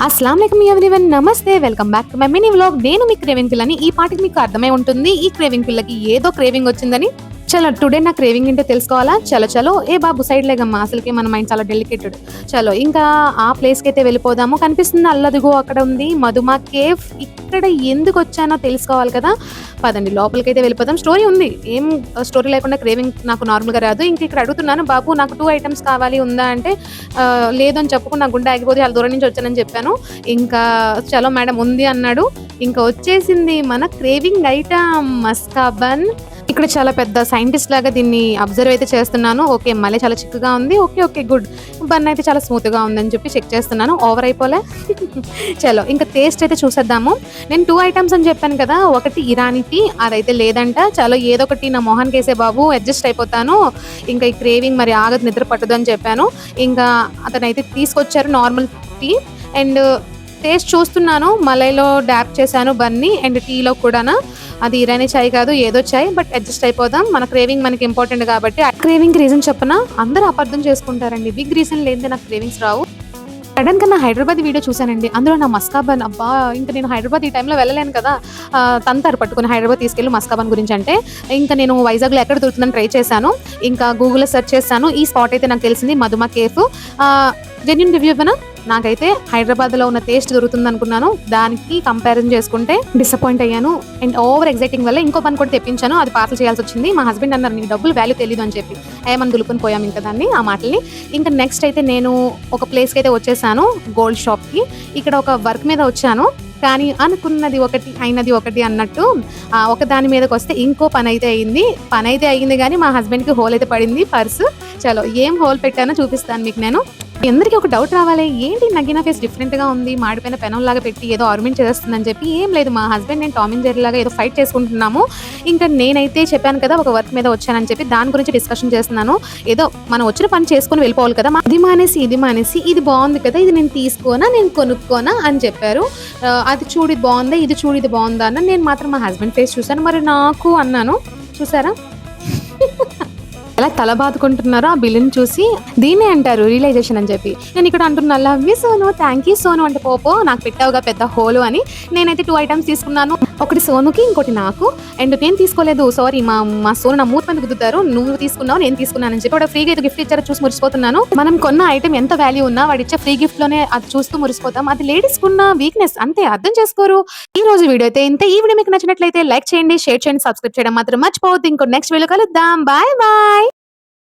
अस्सलाम वालेकुम एवरीवन, నమస్తే, welcome back to my mini vlog. నేను మీ క్రేవింగ్ పిల్లని. ఈ పాటికి మీకు అర్థమై ఉంటుంది, ఈ క్రేవింగ్ పిల్లకి ఏదో క్రేవింగ్ వచ్చిందని. చలో టుడే నా క్రేవింగ్ ఏంటో తెలుసుకోవాలా? చలో ఏ బాబు సైడ్ లేగమ్మా, అసలుకి మన మైండ్ చాలా డెలికేటెడ్. చలో ఇంకా ఆ ప్లేస్కి అయితే వెళ్ళిపోదాము. కనిపిస్తుంది అల్లదిగో అక్కడ ఉంది మధుమా కేఫ్. ఇక్కడ ఎందుకు వచ్చానో తెలుసుకోవాలి కదా, పదండి లోపలికైతే వెళ్ళిపోదాం. స్టోరీ ఉంది, ఏం స్టోరీ లేకుండా క్రేవింగ్ నాకు నార్మల్గా రాదు. ఇంక ఇక్కడ అడుగుతున్నాను, బాబు నాకు 2 ఐటమ్స్ కావాలి ఉందా అంటే లేదని చెప్పుకుని నా గుండె ఆగిపోతే చాలా దూరం నుంచి వచ్చానని చెప్పాను. ఇంకా చలో మేడం ఉంది అన్నాడు. ఇంకా వచ్చేసింది మన క్రేవింగ్ ఐటమ్ మస్కా బన్. ఇక్కడ చాలా పెద్ద సైంటిస్ట్ లాగా దీన్ని అబ్జర్వ్ అయితే చేస్తున్నాను. ఓకే మళ్ళీ చాలా చిక్కుగా ఉంది. Okay good. బన్ అయితే చాలా స్మూత్గా ఉందని చెప్పి చెక్ చేస్తున్నాను. ఓవర్ అయిపోలే. చలో ఇంకా టేస్ట్ అయితే చూసేద్దాము. నేను 2 ఐటమ్స్ అని చెప్పాను కదా, ఒకటి ఇరానీ టీ, అదైతే లేదంట. చలో ఏదో ఒకటి నా మొహానికి వేసే బాబు, అడ్జస్ట్ అయిపోతాను. ఇంకా ఈ క్రేవింగ్ మరి ఆగదు, నిద్ర పట్టదు అని చెప్పాను. ఇంకా అతనైతే తీసుకొచ్చారు నార్మల్ టీ. అండ్ టేస్ట్ చూస్తున్నాను, మలైలో డ్యాప్ చేశాను బన్ని. అండ్ టీలో కూడా అది ఇరానీ చాయ్ కాదు, ఏదో చాయ్, బట్ అడ్జస్ట్ అయిపోదాం. మన క్రేవింగ్ మనకి ఇంపార్టెంట్ కాబట్టి. క్రేవింగ్ రీజన్ చెప్పనా, అందరూ అపార్థం చేసుకుంటారండి. బిగ్ రీజన్ లేదే నాకు క్రేవింగ్స్ రావు. సడన్ గా నా హైదరాబాద్ వీడియో చూసానండి, అందులో నా మస్కాబన్. అబ్బా ఇంకా నేను హైదరాబాద్ ఈ టైంలో వెళ్ళలేను కదా, తంతారు పట్టుకుని హైదరాబాద్ తీసుకెళ్ళి మస్కాబన్ గురించి అంటే. ఇంకా నేను వైజాగ్లో ఎక్కడ దొరుకుతుందని ట్రై చేశాను. ఇంకా గూగుల్లో సెర్చ్ చేశాను. ఈ స్పాట్ అయితే నాకు తెలిసింది మధుమా కేఫ్. జెన్యూన్ రివ్యూ ఇవ్వనా, నాకైతే హైదరాబాద్లో ఉన్న టేస్ట్ దొరుకుతుంది అనుకున్నాను. దానికి కంపారిజన్ చేసుకుంటే డిసప్పాయింట్ అయ్యాను. అండ్ ఓవర్ ఎగ్జైటింగ్ వల్ల ఇంకో పని కూడా తెప్పించాను, అది పార్సల్ చేయాల్సి వచ్చింది. మా హస్బెండ్ అన్నారు నీకు డబ్బులు వాల్యూ తెలియదు అని చెప్పి. ఏమని దులుపుని పోయాం ఇంకా దాన్ని, ఆ మాటల్ని. ఇంకా నెక్స్ట్ అయితే నేను ఒక ప్లేస్కి అయితే వచ్చేసాను, గోల్డ్ షాప్కి. ఇక్కడ ఒక వర్క్ మీద వచ్చాను, కానీ అనుకున్నది ఒకటి అయినది ఒకటి అన్నట్టు. ఒక దాని మీదకి వస్తే ఇంకో పని అయితే అయింది కానీ మా హస్బెండ్కి హోల్ అయితే పడింది పర్సు. చలో ఏం హోల్ పెట్టానో చూపిస్తాను మీకు నేను. అందరికీ ఒక డౌట్ రావాలి, ఏంటి నగిన ఫేస్ డిఫరెంట్గా ఉంది, మాడిపోయిన పెనంలాగా పెట్టి ఏదో ఆర్మెంట్ చేస్తుందని చెప్పి. ఏం లేదు, మా హస్బెండ్ నేను టామ్ అండ్ జెర్రీ లాగా ఏదో ఫైట్ చేసుకుంటున్నాము. ఇంకా నేనైతే చెప్పాను కదా ఒక వర్క్ మీద వచ్చానని చెప్పి, దాని గురించి డిస్కషన్ చేస్తున్నాను. ఏదో మనం వచ్చిన పని చేసుకుని వెళ్ళిపోవాలి కదా, ఇది మానేసి ఇది బాగుంది కదా, ఇది నేను తీసుకోనా, నేను కొనుక్కోనా అని చెప్పారు. అది చూడు ఇది బాగుందా, ఇది చూడు ఇది బాగుందా అన్న. నేను మాత్రం మా హస్బెండ్ ఫేస్ చూసాను, మరి నాకు అన్నాను. చూసారా అలా తల బాదుకుంటున్నారో ఆ బిల్లుని చూసి. దీన్నే అంటారు రియలైజేషన్ అని చెప్పి. నేను ఇక్కడ అంటున్నా love you Sonu, thank you Sonu అంటే పోపో నాకు పెట్టావుగా పెద్ద హోలు అని. నేనైతే 2 ఐటమ్స్ తీసుకున్నాను, ఒకటి సోనుకి ఇంకోటి నాకు. అండ్ నేను తీసుకోలేదు, సారీ, మా సోను నా మూత మీద గుద్దుతారు. నువ్వు తీసుకున్నావు నేను తీసుకున్నానని చెప్పి వాడు ఫ్రీగా ఏదో గిఫ్ట్ ఇచ్చారో చూసి మురిసిపోతున్నాను. మనం కొన్న ఐటమ్ ఎంత వాల్యూ ఉన్నా వాడు ఇచ్చే ఫ్రీ గిఫ్ట్ లోనే అది చూస్తూ మురిసిపోతాం. అది లేడీస్ కున్న వీక్నెస్, అంతే, అర్థం చేసుకోరు. ఈ రోజు వీడియో అయితే ఇంతే. ఈ వీడియో మీకు నచ్చినట్లయితే లైక్ చేయండి, షేర్ చేయండి, సబ్స్క్రైబ్ చేయడం మాత్రం మర్చిపోవద్దు. ఇంకో నెక్స్ట్ వీడియో కలుద్దాం. Bye bye.